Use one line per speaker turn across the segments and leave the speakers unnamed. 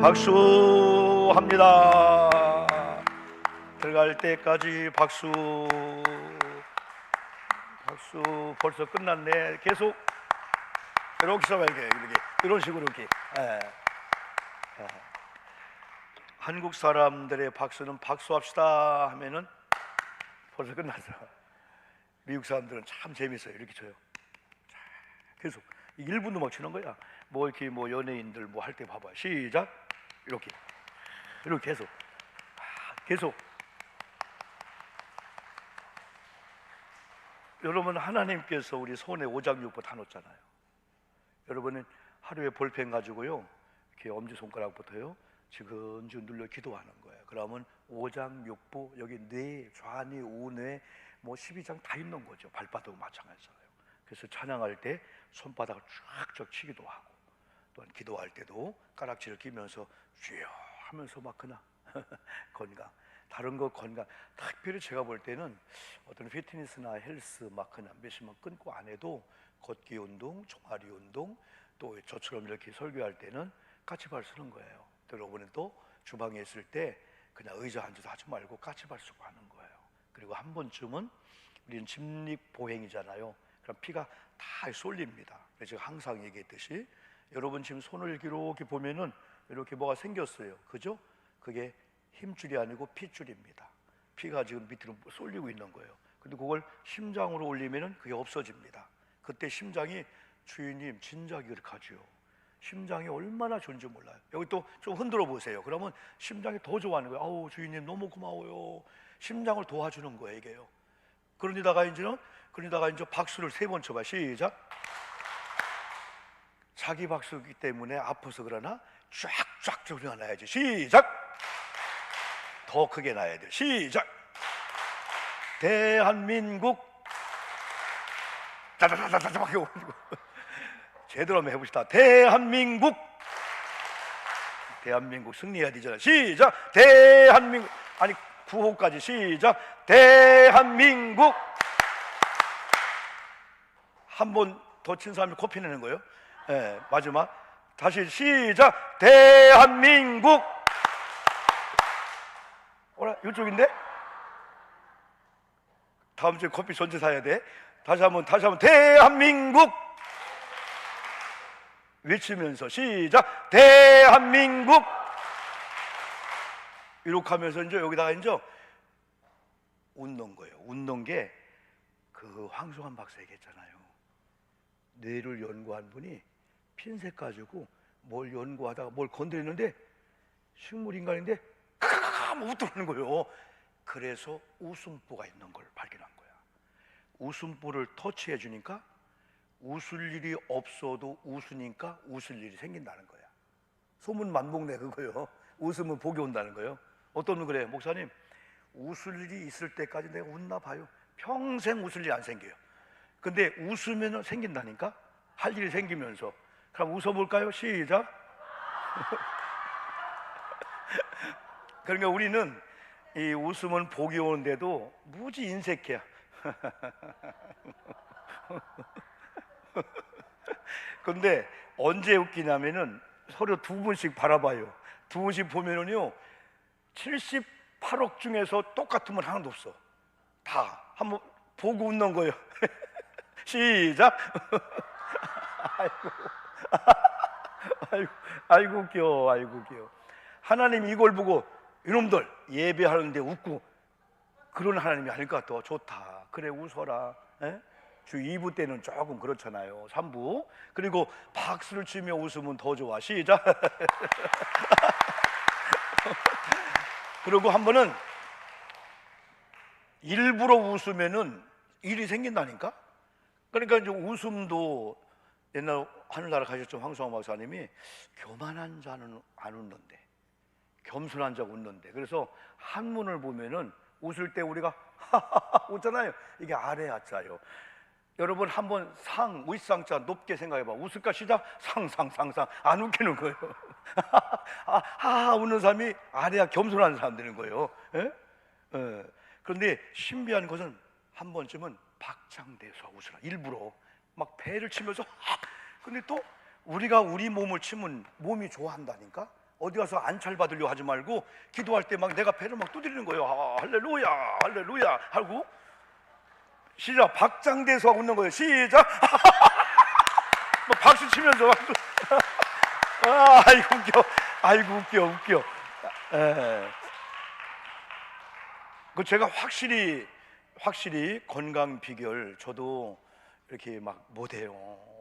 박수합니다. 들어갈 때까지 박수. 박수. 벌써 끝났네. 계속 이렇게 써봐야 돼. 이런 식으로 이렇게. 한국 사람들의 박수는 박수합시다 하면은 벌써 끝났어. 미국 사람들은 참 재밌어요. 이렇게 쳐요. 계속 1분도 막 치는 거야. 뭐 이렇게 뭐 연예인들 뭐 할 때 봐봐. 시작. 이렇게 계속. 여러분, 하나님께서 우리 손에 오장육부 다 놓잖아요. 여러분은 하루에 볼펜 가지고요, 이렇게 엄지손가락부터요 지근지근 눌러 기도하는 거예요. 그러면 오장육부, 여기 뇌, 좌뇌, 우뇌, 뭐 12장 다 있는 거죠. 발바닥도 마찬가지예요. 그래서 찬양할 때 손바닥을 쫙쫙 치기도 하고, 또한 기도할 때도 가락지를 끼면서 주여 하면서 막 그나 건강, 다른 거 건강. 특별히 제가 볼 때는 어떤 피트니스나 헬스 막 그냥 몇십만 끊고 안 해도 걷기 운동, 종아리 운동, 또 저처럼 이렇게 설교할 때는 까치발 쓰는 거예요. 여러분은 또 주방에 있을 때 그냥 의자 앉아서 하지 말고 까치발 쓰고 하는 거예요. 그리고 한 번쯤은 우리는 직립보행이잖아요. 그럼 피가 다 쏠립니다. 그래서 제가 항상 얘기했듯이 여러분 지금 손을 이렇게 보면은 이렇게 뭐가 생겼어요. 그죠? 그게 힘줄이 아니고 핏줄입니다. 피가 지금 밑으로 쏠리고 있는 거예요. 근데 그걸 심장으로 올리면은 그게 없어집니다. 그때 심장이 주인님 진작에 그렇게 하지요. 심장이 얼마나 좋은지 몰라요. 여기 또 좀 흔들어 보세요. 그러면 심장이 더 좋아하는 거예요. 아우 주인님 너무 고마워요. 심장을 도와주는 거예요 이게요. 그러다가 이제 박수를 3번 쳐봐. 시작. 자기 박수기 때문에 아파서 그러나 쫙쫙 소리가 나야지. 시작. 더 크게 나야 돼. 시작. 대한민국. 짜자자자자 제대로 한번 해봅시다. 대한민국. 대한민국 승리해야 되잖아. 시작. 대한민국. 아니 9호까지 시작. 대한민국. 한 번 더 친 사람이 코피 내는 거예요. 네, 마지막 다시 시작. 대한민국. 어라 이쪽인데? 다음 주에 커피 전체 사야 돼. 다시 한번 대한민국 외치면서 시작. 대한민국. 이렇게 하면서 이제 여기다가 이제 웃는 거예요. 웃는 게 그 황송한 박사 얘기했잖아요. 뇌를 연구한 분이 핀셋 가지고 뭘 연구하다가 뭘 건드리는데 식물인간인데 막 웃더라는 거예요. 그래서 웃음보가 있는 걸 발견한 거야. 웃음보를 터치해 주니까 웃을 일이 없어도 웃으니까 웃을 일이 생긴다는 거야. 소문 만복내 그거요. 웃으면 복이 온다는 거예요. 어떤 분 그래요. 목사님 웃을 일이 있을 때까지 내가 웃나 봐요. 평생 웃을 일이 안 생겨요. 근데 웃으면 생긴다니까. 할 일이 생기면서. 그럼 웃어볼까요? 시작. 그러니까 우리는 이 웃으면 복이 오는데도 무지 인색해야. 근데 언제 웃기냐면은 서로 2분씩 바라봐요. 2분씩 보면은요 78억 중에서 똑같은 분 하나도 없어. 다 한번 보고 웃는 거예요. 시작. 아이고 웃겨. 아이고 웃겨. 하나님 이걸 보고 이놈들 예배하는데 웃고 그런 하나님이 아닐 것 같아. 좋다. 그래 웃어라. 에? 주 2부 때는 조금 그렇잖아요. 3부. 그리고 박수를 치며 웃으면 더 좋아. 시작. 그리고 한 번은 일부러 웃으면은 일이 생긴다니까. 그러니까 이제 웃음도 옛날 하늘나라 가셨던 황수왕 박사님이 교만한 자는 안 웃는데 겸손한 자가 웃는데, 그래서 한문을 보면은 웃을 때 우리가 하하하 웃잖아요. 이게 아래 하자요. 여러분 한번 윗상자 높게 생각해봐. 웃을까? 시작. 상상상상 안 웃기는 거예요. 하하 웃는 사람이 아래야 겸손한 사람 되는 거예요. 예? 그런데 신비한 것은 한 번쯤은 박장대소 웃으라. 일부러 막 배를 치면서 근데 또 우리가 우리 몸을 치면 몸이 좋아한다니까. 어디 가서 안찰 받으려고 하지 말고 기도할 때 막 내가 배를 막 두드리는 거예요. 아, 할렐루야 할렐루야 하고 시작. 박장대소 하고 웃는 거예요. 시작. 막 박수 치면서 아, 아이고 웃겨. 아이고 웃겨. 그 제가 확실히 건강 비결 저도 이렇게 막 못해요.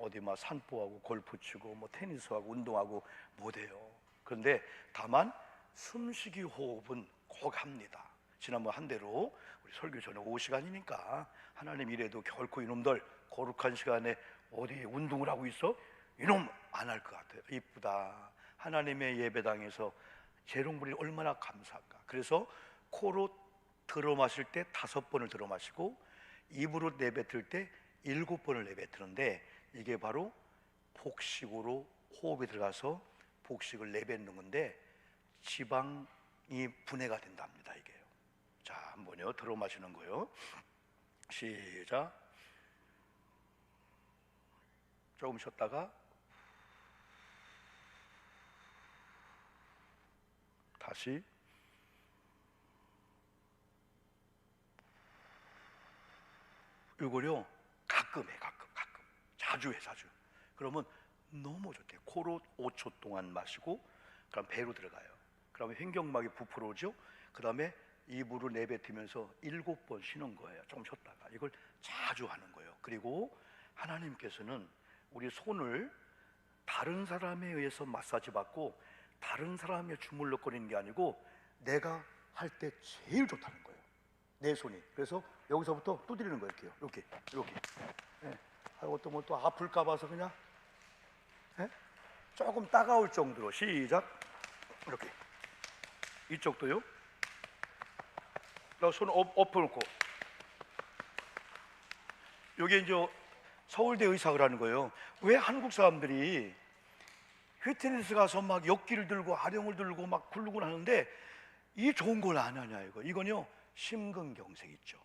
어디 막 산보하고 골프 치고 뭐 테니스하고 운동하고 못해요. 그런데 다만 숨쉬기 호흡은 꼭 합니다. 지난번 한 대로 우리 설교 전에 5시간이니까 하나님 이래도 결코 이놈들 거룩한 시간에 어디 운동을 하고 있어? 이놈 안 할 것 같아요. 이쁘다. 하나님의 예배당에서 재롱부리 얼마나 감사할까. 그래서 코로 들어 마실 때 5번을 들어 마시고 입으로 내뱉을 때 7번을 내뱉는데 이게 바로 복식으로 호흡이 들어가서 복식을 내뱉는 건데 지방이 분해가 된답니다. 이게요. 자, 한번요. 들어 마시는 거요. 시작. 조금 쉬었다가 다시 이거요 가끔 해. 가끔 자주 해. 자주. 그러면 너무 좋대요. 코로 5초 동안 마시고 그럼 배로 들어가요. 그러면 횡격막이 부풀어오죠. 그 다음에 입으로 내뱉으면서 7번 쉬는 거예요. 조금 쉬었다가. 이걸 자주 하는 거예요. 그리고 하나님께서는 우리 손을 다른 사람에 의해서 마사지 받고 다른 사람의 주물럭거리는 게 아니고 내가 할 때 제일 좋다는 거예요. 내 손이. 그래서 여기서부터 두드리는 거예요. 이렇게. 예. 하고 또 뭐 또 아플까 봐서 그냥 조금 따가울 정도로 시작. 이렇게. 이쪽도요. 손 엎어놓고. 여기 이제 서울대 의사를 하는 거예요. 왜 한국 사람들이 피트니스 가서 막 역기를 들고 아령을 들고 막 굴르고 하는데 이 좋은 걸 안 하냐 이거. 이건요 심근경색 있죠.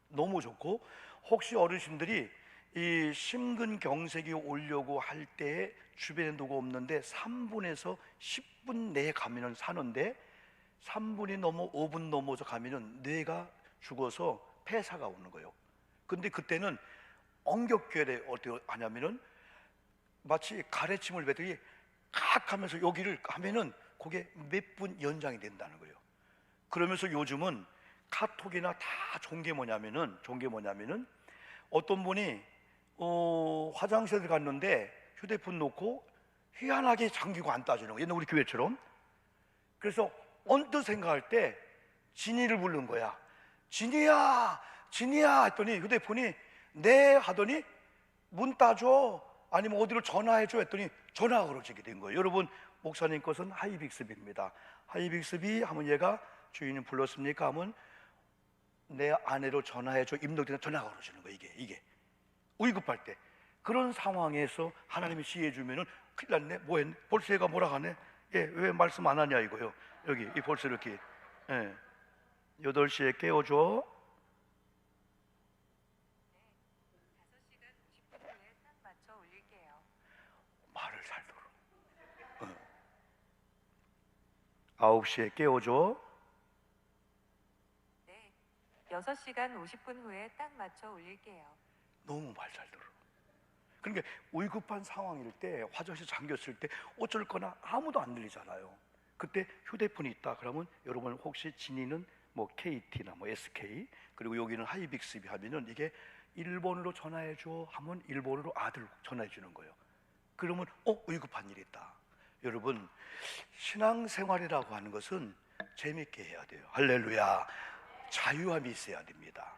너무 좋고 혹시 어르신들이 이 심근경색이 오려고 할 때 주변에 누구 없는데 3분에서 10분 내에 가면은 사는데 3분이 넘어 5분 넘어서 가면은 뇌가 죽어서 폐사가 오는 거예요. 근데 그때는 엉겹결에 어떻게 하냐면은 마치 가래침을 뱉더니 칵 하면서 여기를 하면은 그게 몇 분 연장이 된다는 거예요. 그러면서 요즘은 카톡이나 다 좋은 게 뭐냐면은 어떤 분이 화장실에 갔는데 휴대폰 놓고 희한하게 잠기고 안 따지는 거예요. 옛날 우리 교회처럼. 그래서 언뜻 생각할 때 진이를 부른 거야. 진이야 했더니 휴대폰이 네 하더니 문 따줘 아니면 어디로 전화해줘 했더니 전화가 걸어지게 된 거예요. 여러분 목사님 것은 하이빅스비입니다. 하이빅스비 하면 얘가 주인이 불렀습니까 하면 내 아내로 전화해줘 입력되는 전화가 걸어지는 거예요. 이게 의급할 때 그런 상황에서 하나님이 지혜 주면은 큰일 났네. 뭐 했네? 벌써 얘가 뭐라 하네? 왜 말씀 안 하냐 이거요. 여기 이 벌써 이렇게 8시에 깨워줘.
5시간 50분 후에 딱 맞춰 올릴게요.
말을 잘 들어. 9시에 깨워줘.
네, 6시간 50분 후에 딱 맞춰 올릴게요.
너무 말 잘 들어. 그러니까 위급한 상황일 때 화장실 잠겼을 때 어쩔 거나 아무도 안 들리잖아요. 그때 휴대폰이 있다 그러면 여러분 혹시 진이는 뭐 KT나 뭐 SK 그리고 여기는 하이빅스비 하면은 이게 일본으로 전화해줘 하면 일본으로 아들 전화해 주는 거예요. 그러면 위급한 일이 있다. 여러분 신앙생활이라고 하는 것은 재밌게 해야 돼요. 할렐루야. 자유함이 있어야 됩니다.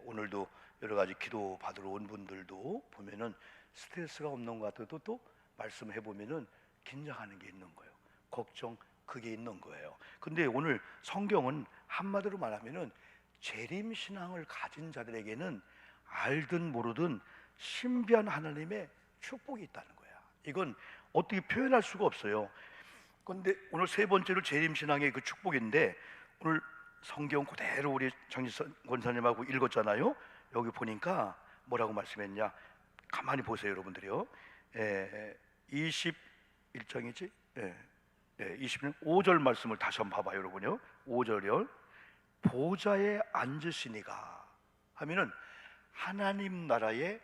오늘도 여러 가지 기도 받으러 온 분들도 보면은 스트레스가 없는 것 같아도 또 말씀해 보면은 긴장하는 게 있는 거예요. 걱정 그게 있는 거예요. 근데 오늘 성경은 한마디로 말하면은 재림 신앙을 가진 자들에게는 알든 모르든 신비한 하나님의 축복이 있다는 거야. 이건 어떻게 표현할 수가 없어요. 그런데 오늘 세 번째로 재림 신앙의 그 축복인데 오늘 성경 그대로 우리 정지선 권사님하고 읽었잖아요. 여기 보니까 뭐라고 말씀했냐? 가만히 보세요, 여러분들이요. 21장이지? 네, 5절 말씀을 다시 한번 봐봐요, 여러분요. 5절이요. 보좌에 앉으시니가 하면은 하나님 나라에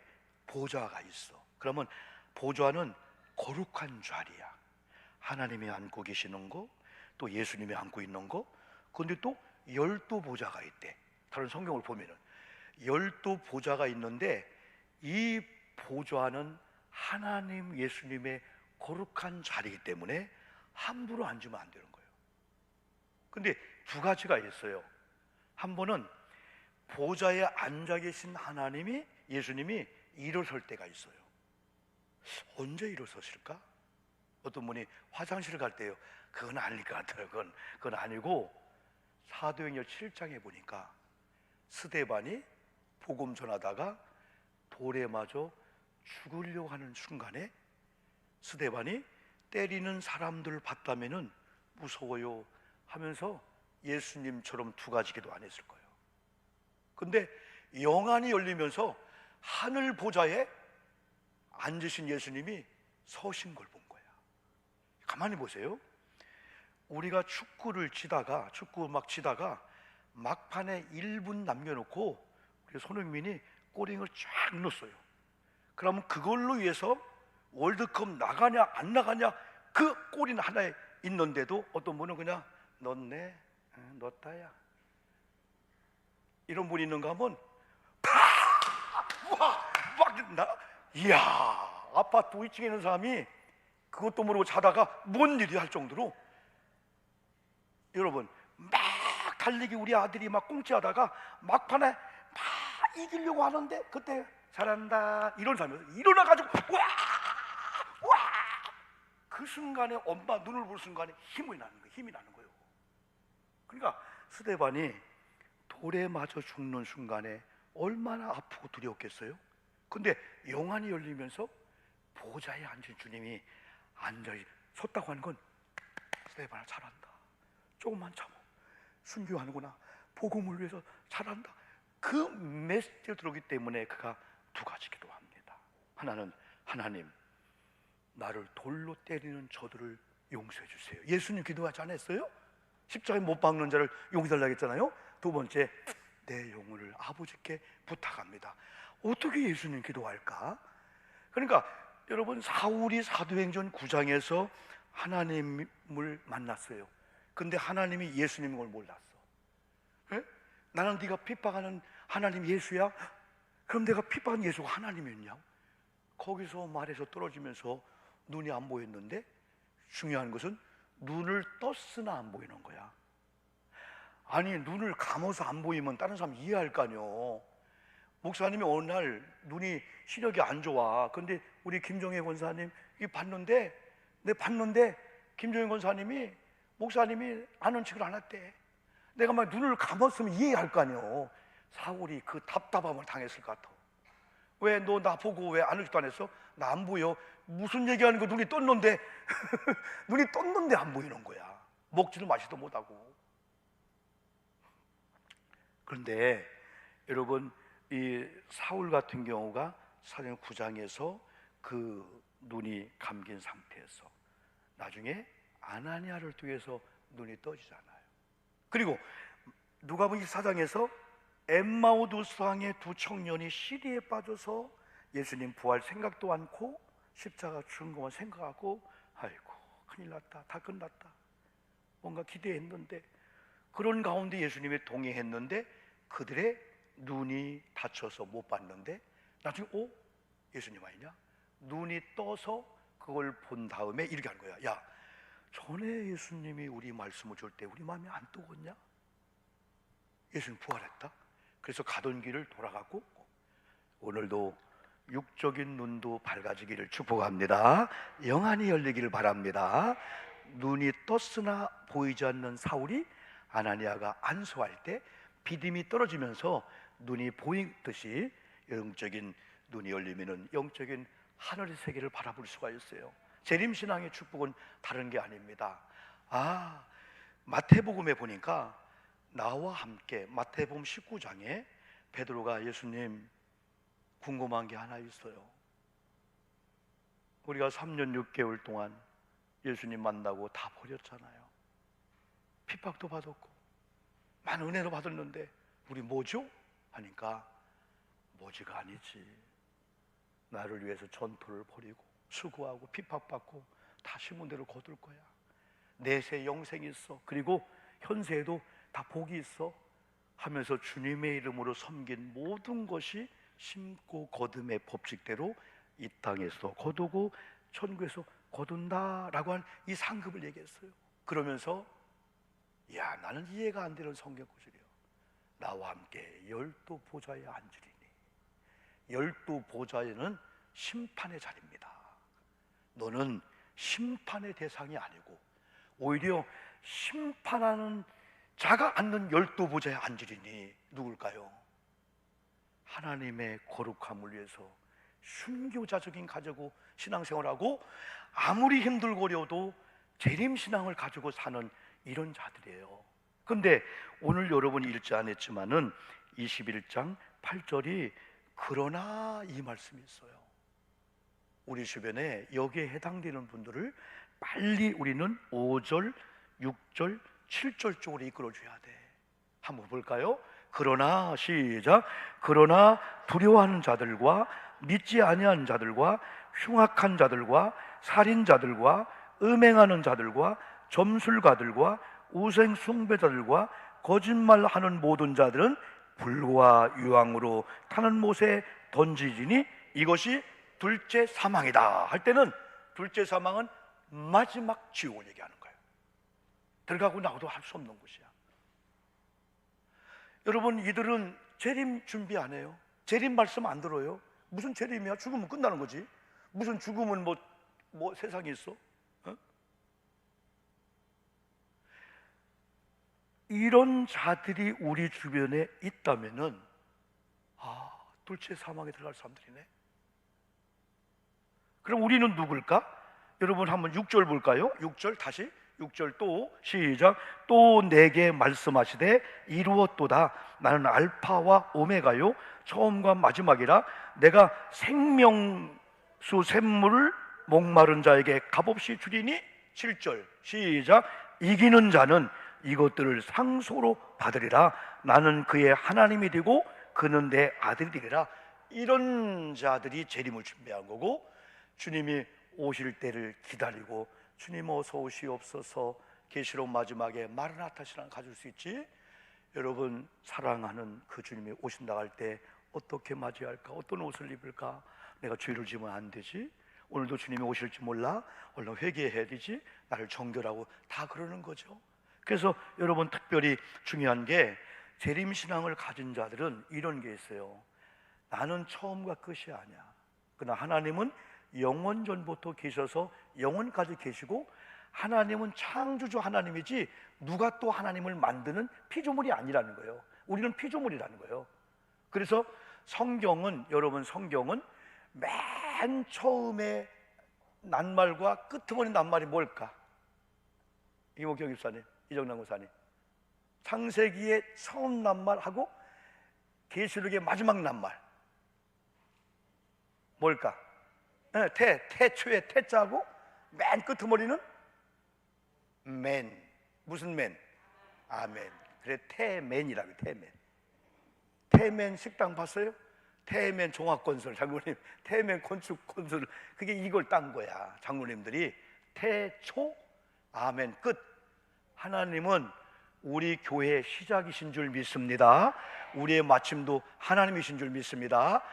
보좌가 있어. 그러면 보좌는 거룩한 자리야. 하나님이 앉고 계시는 거, 또 예수님이 앉고 있는 거. 근데 또 12보좌가 있대. 다른 성경을 보면은 12보좌가 있는데 이 보좌는 하나님 예수님의 거룩한 자리이기 때문에 함부로 앉으면 안 되는 거예요. 근데 두 가지가 있어요. 한 번은 보좌에 앉아 계신 하나님이, 예수님이 일어설 때가 있어요. 언제 일어서실까? 어떤 분이 화장실 갈 때요. 그건 아닐 것 같아요. 그건 아니고, 사도행전 7장에 보니까 스데반이 복음 전하다가 돌에 맞아 죽으려고 하는 순간에 스데반이 때리는 사람들 봤다면은 무서워요 하면서 예수님처럼 두 가지 기도 안 했을 거예요. 근데 영안이 열리면서 하늘 보좌에 앉으신 예수님이 서신 걸 본 거야. 가만히 보세요. 우리가 축구 막 치다가 막판에 1분 남겨놓고 우리 손흥민이 골링을 쫙 넣었어요. 그러면 그걸로 위해서 월드컵 나가냐 안 나가냐 그 골이 하나에 있는데도 어떤 분은 그냥 넣었네, 넣었다야, 이런 분이 있는가 하면 이야, 아파트 2층에 있는 사람이 그것도 모르고 자다가 뭔 일이 할 정도로, 여러분, 막 달리기 우리 아들이 막 꽁치하다가 막판에 막 이기려고 하는데 그때 잘한다 이런 사람이 일어나가지고 와! 그 순간에 엄마 눈을 볼 순간에 힘이 나는 거예요. 그러니까 스데반이 돌에 맞아 죽는 순간에 얼마나 아프고 두려웠겠어요? 근데 영안이 열리면서 보좌에 앉은 주님이 앉아 섰다고 하는 건 스데반아 잘한다, 조금만 참어, 순교하는구나, 복음을 위해서 잘한다, 그 메시지를 들었기 때문에 그가 두 가지 기도합니다. 하나는 하나님, 나를 돌로 때리는 저들을 용서해 주세요. 예수님 기도하지 않았어요? 십자가에 못 박는 자를 용서하려고 했잖아요. 두 번째, 내 영혼을 아버지께 부탁합니다. 어떻게 예수님 기도할까? 그러니까 여러분, 사울이 사도행전 9장에서 하나님을 만났어요. 근데 하나님이 예수님인 걸 몰랐어. 에? 나는 네가 핍박하는 하나님 예수야? 그럼 내가 핍박한 예수가 하나님이었냐? 거기서 말에서 떨어지면서 눈이 안 보였는데, 중요한 것은 눈을 떴으나 안 보이는 거야. 아니, 눈을 감아서 안 보이면 다른 사람 이해할 거 아니요. 목사님이 어느 날 눈이 시력이 안 좋아. 근데 우리 김종혜 권사님 봤는데 김종혜 권사님이 목사님이 아는 척을 안 했대. 내가 막 눈을 감았으면 이해할 거 아니요. 사울이 그 답답함을 당했을 것 같아. 왜 너 나 보고 왜 아는 척도 안 했어? 나 안 보여. 무슨 얘기하는 거 눈이 떴는데 눈이 떴는데 안 보이는 거야. 먹지도 마시도 못하고. 그런데 여러분, 이 사울 같은 경우가 사도행 9장에서 그 눈이 감긴 상태에서 나중에 아나니아를 통해서 눈이 떠지잖아요. 그리고 누가복음 24장에서 엠마오 두 수항의 두 청년이 시리에 빠져서 예수님 부활 생각도 않고 십자가 죽은 것만 생각하고, 아이고 큰일 났다, 다 끝났다, 뭔가 기대했는데, 그런 가운데 예수님이 동행했는데 그들의 눈이 다쳐서 못 봤는데 나중에 예수님 아니냐? 눈이 떠서 그걸 본 다음에 이렇게 한 거야. 야, 전에 예수님이 우리 말씀을 줄 때 우리 마음이 안 뜨겁냐? 예수님 부활했다. 그래서 가던 길을 돌아가고, 오늘도 육적인 눈도 밝아지기를 축복합니다. 영안이 열리기를 바랍니다. 눈이 떴으나 보이지 않는 사울이 아나니아가 안수할 때 믿음이 떨어지면서 눈이 보이듯이 영적인 눈이 열리면은 영적인 하늘의 세계를 바라볼 수가 있어요. 재림신앙의 축복은 다른 게 아닙니다. 마태복음에 보니까 나와 함께 마태복음 19장에 베드로가 예수님 궁금한 게 하나 있어요. 우리가 3년 6개월 동안 예수님 만나고 다 버렸잖아요. 핍박도 받았고 많은 은혜도 받았는데 우리 뭐죠? 하니까 뭐지가 아니지. 나를 위해서 전투를 벌이고 수고하고 핍박받고 다 심은 대로 거둘 거야. 내세 영생이 있어. 그리고 현세에도 다 복이 있어 하면서 주님의 이름으로 섬긴 모든 것이 심고 거둠의 법칙대로 이 땅에서 거두고 천국에서 거둔다라고 한 이 상급을 얘기했어요. 그러면서 야, 나는 이해가 안 되는 성경 구절이요. 나와 함께 12 보좌에 앉으리니. 12 보좌에는 심판의 자리입니다. 너는 심판의 대상이 아니고 오히려 심판하는 자가 앉는 12 보좌에 앉으리니. 누굴까요? 하나님의 거룩함을 위해서 순교자적인 가지고 신앙생활하고 아무리 힘들고 어려워도 재림신앙을 가지고 사는 이런 자들이에요. 근데 오늘 여러분이 읽지 않았지만은 21장 8절이 그러나 이 말씀이 있어요. 우리 주변에 여기에 해당되는 분들을 빨리 우리는 5절, 6절, 7절 쪽으로 이끌어줘야 돼. 한번 볼까요? 그러나 시작. 그러나 두려워하는 자들과 믿지 아니하는 자들과 흉악한 자들과 살인자들과 음행하는 자들과 점술가들과 우생 숭배자들과 거짓말하는 모든 자들은 불과 유황으로 타는 못에 던지지니 이것이 둘째 사망이다. 할 때는 둘째 사망은 마지막 지옥을 얘기하는 거예요. 들어가고 나오도 할 수 없는 곳이야. 여러분, 이들은 재림 준비 안 해요. 재림 말씀 안 들어요. 무슨 재림이야? 죽으면 끝나는 거지. 무슨 죽으면 뭐 세상에 있어? 어? 이런 자들이 우리 주변에 있다면은 둘째 사망에 들어갈 사람들이네. 그럼 우리는 누굴까? 여러분 한번 6절 볼까요? 6절 다시 6절 또 시작. 또 내게 말씀하시되 이루었도다. 나는 알파와 오메가요 처음과 마지막이라. 내가 생명수 샘물을 목마른 자에게 값없이 주리니. 7절 시작. 이기는 자는 이것들을 상속으로 받으리라. 나는 그의 하나님이 되고 그는 내 아들이 되리라. 이런 자들이 재림을 준비한 거고, 주님이 오실 때를 기다리고 주님 어서 오시옵소서 계시록 마지막에 마르나타 신앙을 가질 수 있지. 여러분, 사랑하는 그 주님이 오신다 할 때 어떻게 맞이할까? 어떤 옷을 입을까? 내가 죄를 지으면 안 되지. 오늘도 주님이 오실지 몰라. 얼른 회개해야 되지. 나를 정결하고 다 그러는 거죠. 그래서 여러분, 특별히 중요한 게 재림신앙을 가진 자들은 이런 게 있어요. 나는 처음과 끝이 아니야. 그러나 하나님은 영원 전부터 계셔서 영원까지 계시고 하나님은 창조주 하나님이지 누가 또 하나님을 만드는 피조물이 아니라는 거예요. 우리는 피조물이라는 거예요. 그래서 성경은, 여러분, 성경은 맨 처음에 낱말과 끄트머리 낱말이 뭘까? 이모경 집사님, 이정남 고사님, 창세기의 처음 낱말하고 계시록의 마지막 낱말 뭘까? 태초의 태자고 맨 끄트머리는 맨. 무슨 맨? 아멘. 그래, 태맨이라고. 태맨 식당 봤어요? 태맨 종합건설 장로님, 태맨 건축건설, 그게 이걸 딴 거야. 장로님들이 태초 아멘 끝. 하나님은 우리 교회의 시작이신 줄 믿습니다. 우리의 마침도 하나님이신 줄 믿습니다.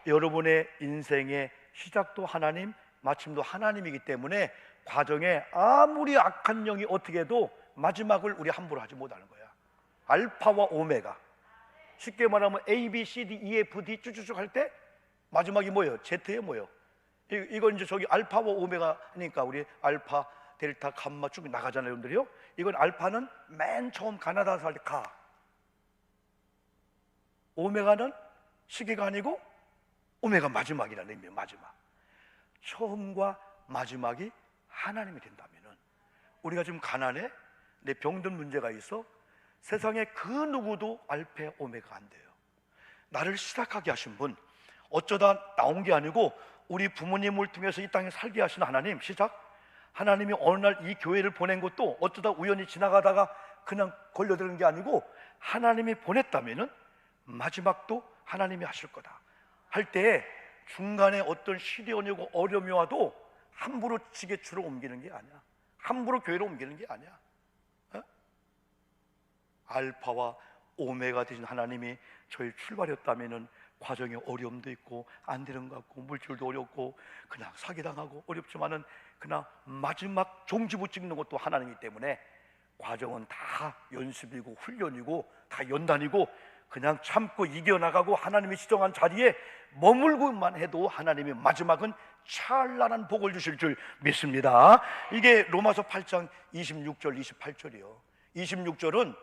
여러분의 인생의 시작도 하나님, 마침도 하나님이기 때문에 과정에 아무리 악한 영이 어떻게 해도 마지막을 우리 함부로 하지 못하는 거야. 알파와 오메가. 쉽게 말하면 A, B, C, D, E, F, D 쭉쭉쭉 할 때 마지막이 뭐예요? Z에 뭐예요? 이건 이제 저기 알파와 오메가 하니까 우리 알파, 델타, 감마 쭉 나가잖아요, 여러분들이요. 이건 알파는 맨 처음 가나다에서 할 때 가. 오메가는 시계가 아니고 오메가 마지막이라는 의미예요. 마지막. 처음과 마지막이 하나님이 된다면은, 우리가 지금 가난해, 내 병든 문제가 있어, 세상에 그 누구도 알파 오메가 안 돼요. 나를 시작하게 하신 분, 어쩌다 나온 게 아니고 우리 부모님을 통해서 이 땅에 살게 하신 하나님, 시작. 하나님이 어느 날 이 교회를 보낸 것도 어쩌다 우연히 지나가다가 그냥 걸려드는 게 아니고 하나님이 보냈다면은 마지막도 하나님이 하실 거다 할 때 중간에 어떤 시련이고 어려움이 와도 함부로 지게추를 옮기는 게 아니야. 함부로 교회로 옮기는 게 아니야. 어? 알파와 오메가 되신 하나님이 저희 출발했다면은 과정에 어려움도 있고 안 되는 것 같고 물질도 어렵고 그냥 사기당하고 어렵지만은 그냥 마지막 종지부 찍는 것도 하나님이기 때문에 과정은 다 연습이고 훈련이고 다 연단이고 그냥 참고 이겨나가고 하나님이 지정한 자리에 머물고만 해도 하나님이 마지막은 찬란한 복을 주실 줄 믿습니다. 이게 로마서 8장 26절 28절이요 26절은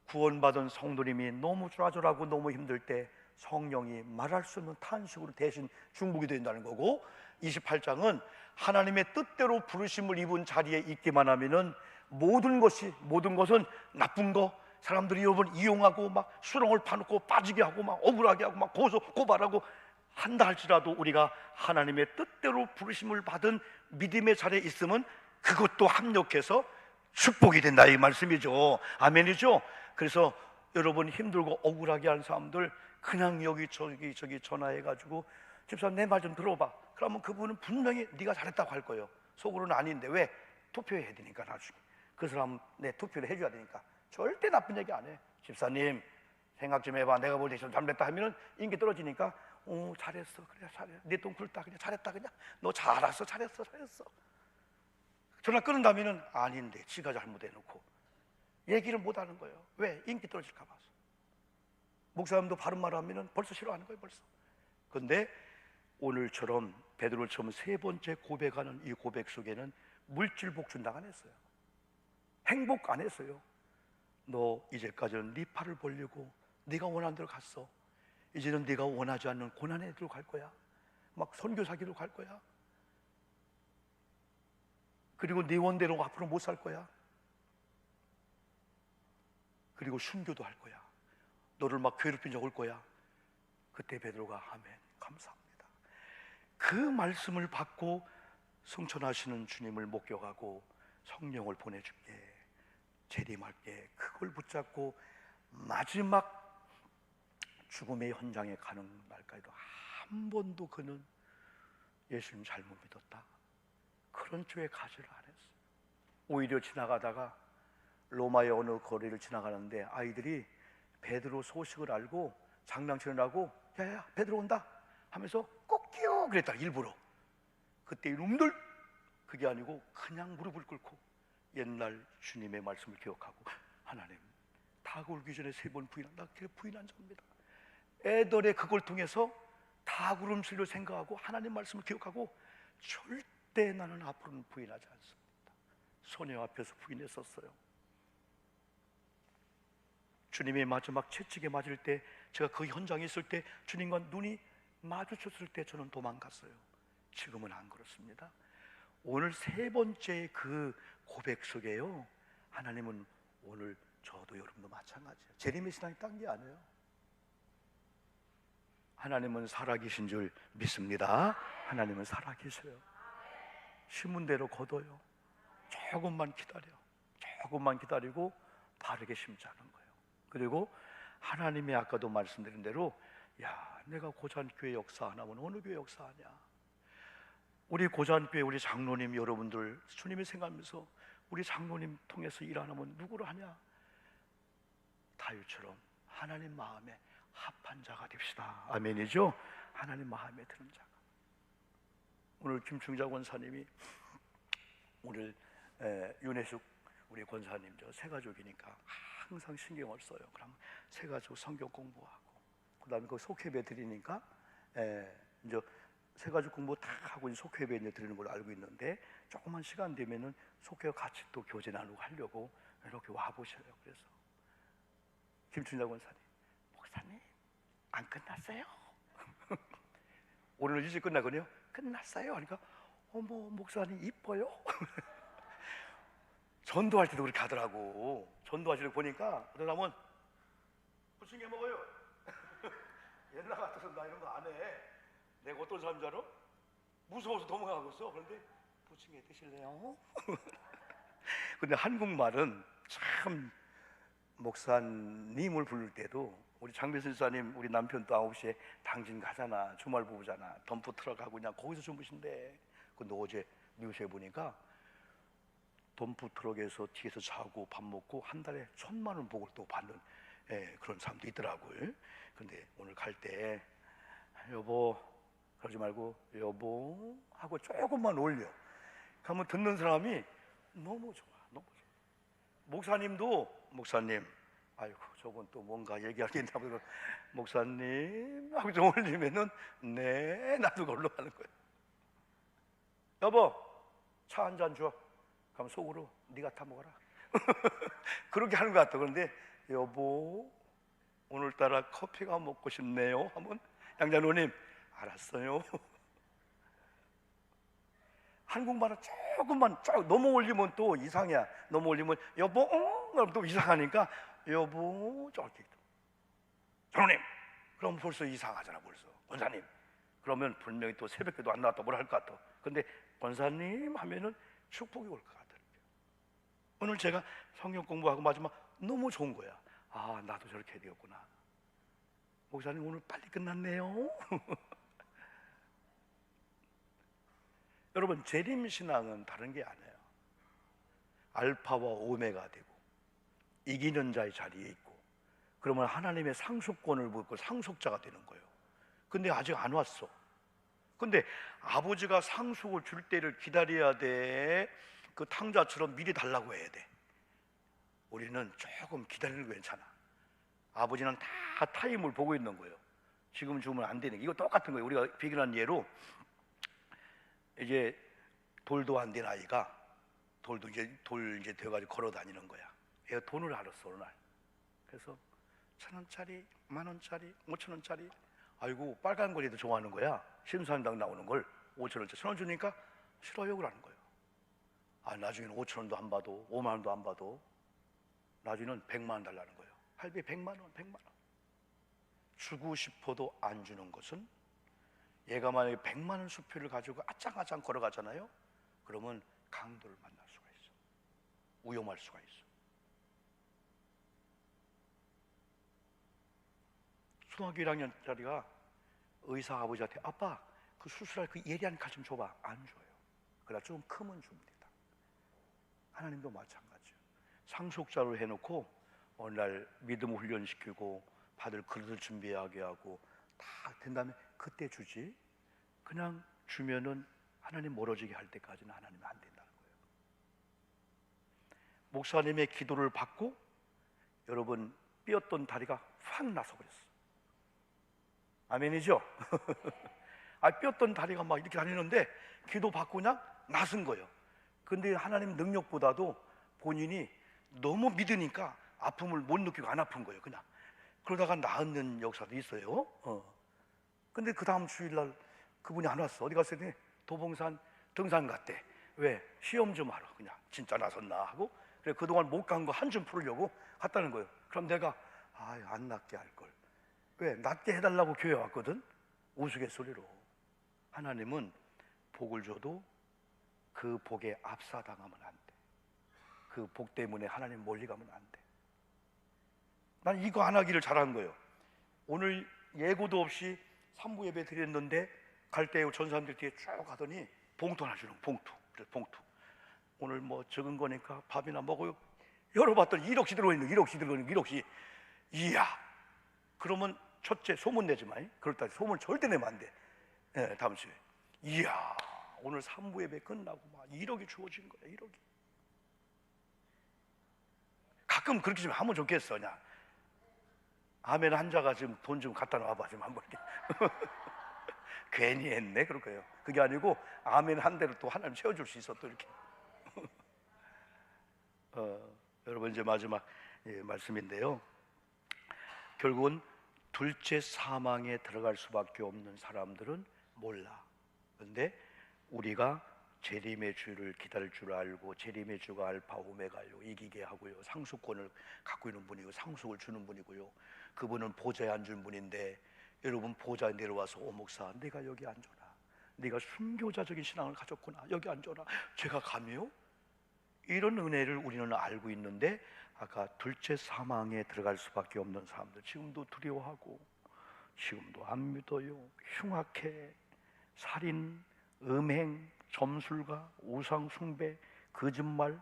구원받은 성도님이 너무 좌절하고 너무 힘들 때 성령이 말할 수 없는 탄식으로 대신 중복이 된다는 거고 28장은 하나님의 뜻대로 부르심을 입은 자리에 있기만 하면은 모든 것은 나쁜 거 사람들이 여러분 이용하고 막 수렁을 파놓고 빠지게 하고 막 억울하게 하고 막 고발하고 한다 할지라도 우리가 하나님의 뜻대로 부르심을 받은 믿음의 자리에 있으면 그것도 합력해서 축복이 된다 이 말씀이죠. 아멘이죠. 그래서 여러분 힘들고 억울하게 하는 사람들 그냥 여기저기 전화해가지고 집사님 내 말 좀 들어봐. 그러면 그분은 분명히 네가 잘했다고 할 거예요. 속으로는 아닌데 왜? 투표해야 되니까 나중에 그 사람 내 투표를 해줘야 되니까 절대 나쁜 얘기 안 해. 집사님 생각 좀 해봐. 내가 볼 때 좀 잘못했다 하면은 인기 떨어지니까 잘했어. 그래 잘해. 내 돈 굴다 그냥 잘했다 그냥 너 잘했어 잘했어. 전화 끊는다면은 아닌데 지가 잘못해놓고 얘기를 못하는 거예요. 왜? 인기 떨어질까 봐서. 목사님도 바른 말 하면은 벌써 싫어하는 거예요 벌써. 근데 오늘처럼 베드로처럼 세 번째 고백하는 이 고백 속에는 물질 복준당 안 했어요. 행복 안 했어요. 너 이제까지는 네 팔을 벌리고 네가 원하는 대로 갔어. 이제는 네가 원하지 않는 고난의 길로 갈 거야. 막 선교사기로 갈 거야. 그리고 네 원대로 앞으로 못 살 거야. 그리고 순교도 할 거야. 너를 막 괴롭힌 적 올 거야. 그때 베드로가 아멘 감사합니다. 그 말씀을 받고 성천하시는 주님을 목격하고 성령을 보내줄게 재림할게 그걸 붙잡고 마지막 죽음의 현장에 가는 날까지도 한 번도 그는 예수님 잘못 믿었다 그런 쪽에 가지를 안 했어요. 오히려 지나가다가 로마의 어느 거리를 지나가는데 아이들이 베드로 소식을 알고 장난치느라고 야야 베드로 온다 하면서 꼭 끼워 그랬다 일부러. 그때 이놈들 그게 아니고 그냥 무릎을 꿇고 옛날 주님의 말씀을 기억하고 하나님 다 굴기 전에 3번 부인한다. 그게 부인한 자입니다. 애들의 그걸 통해서 다 구름술로 생각하고 하나님 말씀을 기억하고 절대 나는 앞으로는 부인하지 않습니다. 소녀 앞에서 부인했었어요. 주님의 마지막 채찍에 맞을 때 제가 그 현장에 있을 때 주님과 눈이 마주쳤을 때 저는 도망갔어요. 지금은 안 그렇습니다. 오늘 세 번째 그 고백 속에요 하나님은 오늘 저도 여러분도 마찬가지예요. 재림의 신앙이 딴 게 아니에요. 하나님은 살아계신 줄 믿습니다. 하나님은 살아계셔요. 심은 대로 거둬요. 조금만 기다리고 바르게 심자는 거예요. 그리고 하나님이 아까도 말씀드린 대로 야 내가 고잔교회 역사 안 하면 어느 교회 역사하냐. 우리 고잔교회 우리 장로님 여러분들 주님이 생각하면서 우리 장로님 통해서 일 안 하면 누구를 하냐. 다윗처럼 하나님 마음에 합한 자가 됩시다. 아멘이죠. 하나님 마음에 드는 자가. 오늘 김충자 권사님이 오늘 윤혜숙 우리 권사님 저 새가족이니까 항상 신경을 써요. 그럼 새가족 성경 공부하고 그다음에 그 속회배 드리니까 이제 새가족 공부 다 하고 이제 속회배 이제 드리는 걸로 알고 있는데 조금만 시간 되면은 속회와 같이 또 교제 나누고 하려고 이렇게 와 보셔요. 그래서 김춘자 권사님, 목사님 안 끝났어요? 오늘 일찍 끝나거든요. 끝났어요. 그러니까 어머 목사님 이뻐요. 전도할 때도 그렇게 하더라고. 전도하시는 거 보니까 어떤 사람은 부침개 먹어요. 옛날 같아서 나 이런 거 안 해. 내가 어떤 사람인 줄 알아? 무서워서 도망가고 있어. 그런데 부침개 드실래요? 근데 한국말은 참 목사님을 부를 때도 우리 장배순 사님 우리 남편도 9시에 당진 가잖아, 주말 부부잖아, 덤프 트럭하고 그냥 거기서 주무신대. 근데 어제 뉴스에 보니까 덤프 트럭에서 뒤에서 자고 밥 먹고 한 달에 1,000만 원 복을 또 받는 그런 사람도 있더라고요. 근데 오늘 갈 때 여보 그러지 말고 여보 하고 조금만 올려. 그러면 듣는 사람이 너무 좋아, 너무 좋아. 목사님, 아이고 저건 또 뭔가 얘기할 게 있나 보다. 목사님 하고 좀 올리면은 네 나도 걸로 가는 거야. 여보 차 한 잔 줘. 그럼 속으로 네가 타 먹어라. 그렇게 하는 것 같아. 그런데 여보 오늘따라 커피가 먹고 싶네요 하면 양자노님 알았어요. 한국말은 조금만 너무 올리면 또 이상해. 너무 올리면 여보 그럼 또 이상하니까 여보 저렇게 장로님 그럼 벌써 이상하잖아. 벌써 권사님 그러면 분명히 또 새벽에도 안 나왔다 뭐라 할 것 같아. 근데 권사님 하면은 축복이 올 것 같아. 오늘 제가 성경 공부하고 마지막 너무 좋은 거야. 아 나도 저렇게 되었구나. 목사님 오늘 빨리 끝났네요. 여러분 재림신앙은 다른 게 아니에요. 알파와 오메가 되고 이기는 자의 자리에 있고 그러면 하나님의 상속권을 받고 상속자가 되는 거예요. 근데 아직 안 왔어. 근데 아버지가 상속을 줄 때를 기다려야 돼. 그 탕자처럼 미리 달라고 해야 돼. 우리는 조금 기다리는 거 괜찮아. 아버지는 다 타임을 보고 있는 거예요. 지금 주면 안 되는 게 이거 똑같은 거예요. 우리가 비견한 예로 이제 돌도 안 된 아이가 돌 이제 되어가지고 걸어 다니는 거야. 얘가 돈을 알았어 어느 날. 그래서 1,000원짜리, 10,000원짜리, 5,000원짜리. 아이고 빨간 거리도 좋아하는 거야. 심사임당 나오는 걸 5,000원짜리 1,000원 주니까 싫어요 그러는 거예요. 아 나중에는 5,000원도 안 받고 5만 원도 안 받고 나중에는 100만 원 달라는 거예요. 할배 100만 원, 100만 원. 주고 싶어도 안 주는 것은 얘가 만약에 100만 원 수표를 가지고 아짱아짱 걸어가잖아요. 그러면 강도를 만날 수가 있어. 위험할 수가 있어. 중학교 1학년짜리가 의사 아버지한테 아빠 그 수술할 그 예리한 칼 좀 줘봐. 안 줘요. 그러다 좀 크면 줍니다. 하나님도 마찬가지예요. 상속자로 해놓고 어느 날 믿음 훈련시키고 받을 그릇을 준비하게 하고 다 된 다음에 그때 주지. 그냥 주면은 하나님 멀어지게 할 때까지는 하나님은 안 된다는 거예요. 목사님의 기도를 받고 여러분 삐었던 다리가 확 나서 버렸어. 아멘이죠? 삐었던 다리가 막 이렇게 다니는데 기도 받고 그냥 나선 거예요. 근데 하나님 능력보다도 본인이 너무 믿으니까 아픔을 못 느끼고 안 아픈 거예요. 그냥 그러다가 나았는 역사도 있어요. 근데 그 다음 주일날 그분이 안 왔어. 어디 갔을 때 도봉산 등산 갔대. 왜? 시험 좀 하러. 그냥 진짜 나섰나 하고. 그래 그동안 못 간 거 한 줌 풀으려고 갔다는 거예요. 그럼 내가 안 낫게 할 걸. 왜? 낫게 해달라고 교회 왔거든. 우스갯소리로. 하나님은 복을 줘도 그 복에 압사당하면 안 돼. 그 복 때문에 하나님 멀리 가면 안 돼. 난 이거 안 하기를 잘한 거예요. 오늘 예고도 없이 3부 예배 드렸는데 갈 때 전 사람들 뒤에 쭉 가더니 봉투 하나 주는 봉투. 그래서 봉투. 오늘 뭐 적은 거니까 밥이나 먹어요. 열어봤더니 1억씩 들어있는 1억씩 들어있는 1억씩. 이야. 그러면 첫째 소문 내지 마. 그럴 때 소문 절대 내면 안 돼. 네, 다음 주에. 이야. 오늘 3부 예배 끝나고 막 1억이 주어진 거야. 1억이. 가끔 그렇게 좀 하면 좋겠어. 그냥 아멘 한자가 지금 돈 좀 갖다 놔봐 좀 한번 이렇게. 괜히 했네 그럴 거예요. 그게 아니고 아멘 한 대로 또 하나님 채워줄 수 있어 또 이렇게. 여러분 이제 마지막 말씀인데요. 결국은 둘째 사망에 들어갈 수밖에 없는 사람들은 몰라. 그런데 우리가 재림의 주를 기다릴 줄 알고 재림의 주가 알파 오메가요 이기게 하고요 상속권을 갖고 있는 분이고 상속을 주는 분이고요. 그분은 보좌에 앉은 분인데 여러분 보좌에 내려와서 오 목사 내가 여기 앉아라. 네가 순교자적인 신앙을 가졌구나. 여기 앉아라. 제가 감히요? 이런 은혜를 우리는 알고 있는데 아까 둘째 사망에 들어갈 수밖에 없는 사람들, 지금도 두려워하고 지금도 안 믿어요. 흉악해. 살인, 음행, 점술가, 우상 숭배, 거짓말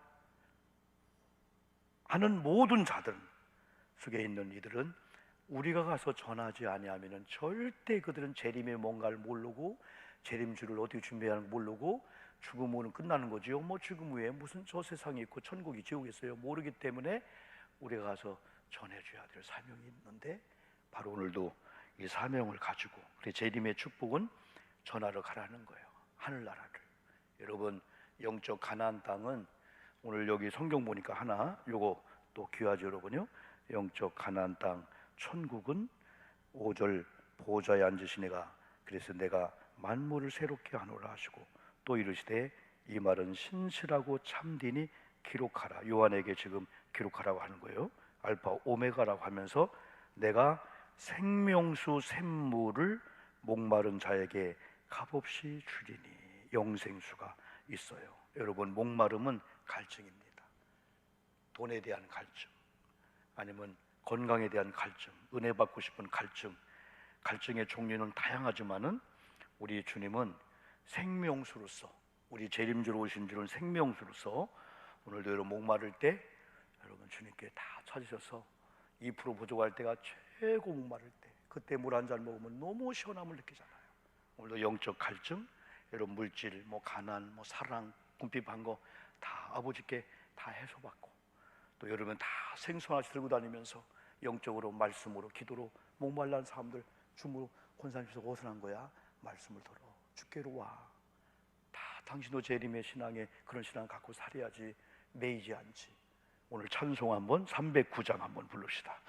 하는 모든 자들 속에 있는 이들은 우리가 가서 전하지 아니하면은 절대 그들은 재림의 뭔가를 모르고 재림주를 어떻게 준비하는지 모르고 죽음 후는 끝나는 거지요. 뭐 죽음 후에 무슨 저 세상이 있고 천국이 지옥이 있어요. 모르기 때문에 우리가 가서 전해줘야 될 사명이 있는데 바로 오늘도 이 사명을 가지고 우리 재림의 축복은 전하러 가라는 거예요. 하늘나라를. 여러분, 영적 가나안 땅은 오늘 여기 성경 보니까 하나 요거 또 귀하죠 여러분요. 영적 가나안 땅 천국은 5절 보좌에 앉으신 이가 그래서 내가 만물을 새롭게 하노라 하시고 또 이르시되 이 말은 신실하고 참되니 기록하라. 요한에게 지금 기록하라고 하는 거예요. 알파 오메가라고 하면서 내가 생명수 샘물을 목마른 자에게 값없이 주리니 영생수가 있어요. 여러분, 목마름은 갈증입니다. 돈에 대한 갈증, 아니면 건강에 대한 갈증, 은혜 받고 싶은 갈증. 갈증의 종류는 다양하지만은 우리 주님은 생명수로서, 우리 재림주로 오신 줄은 생명수로서 오늘도 여러분 목마를 때 여러분 주님께 다 찾으셔서 2% 부족할 때가 최고 목마를 때, 그때 물 한 잔 먹으면 너무 시원함을 느끼잖아요. 오늘도 영적 갈증, 여러분 물질, 뭐 가난, 뭐 사랑, 궁핍한 거 다 아버지께 다 해소받고, 또 여러분 다 생수 하나씩 들고 다니면서 영적으로 말씀으로 기도로 목말란 사람들 주무로 혼산시서 어선한 거야. 말씀을 들어 주께로 와. 다 당신도 재림의 신앙에 그런 신앙을 갖고 살아야지 매이지 않지. 오늘 찬송 한번 309장 한번 부릅시다.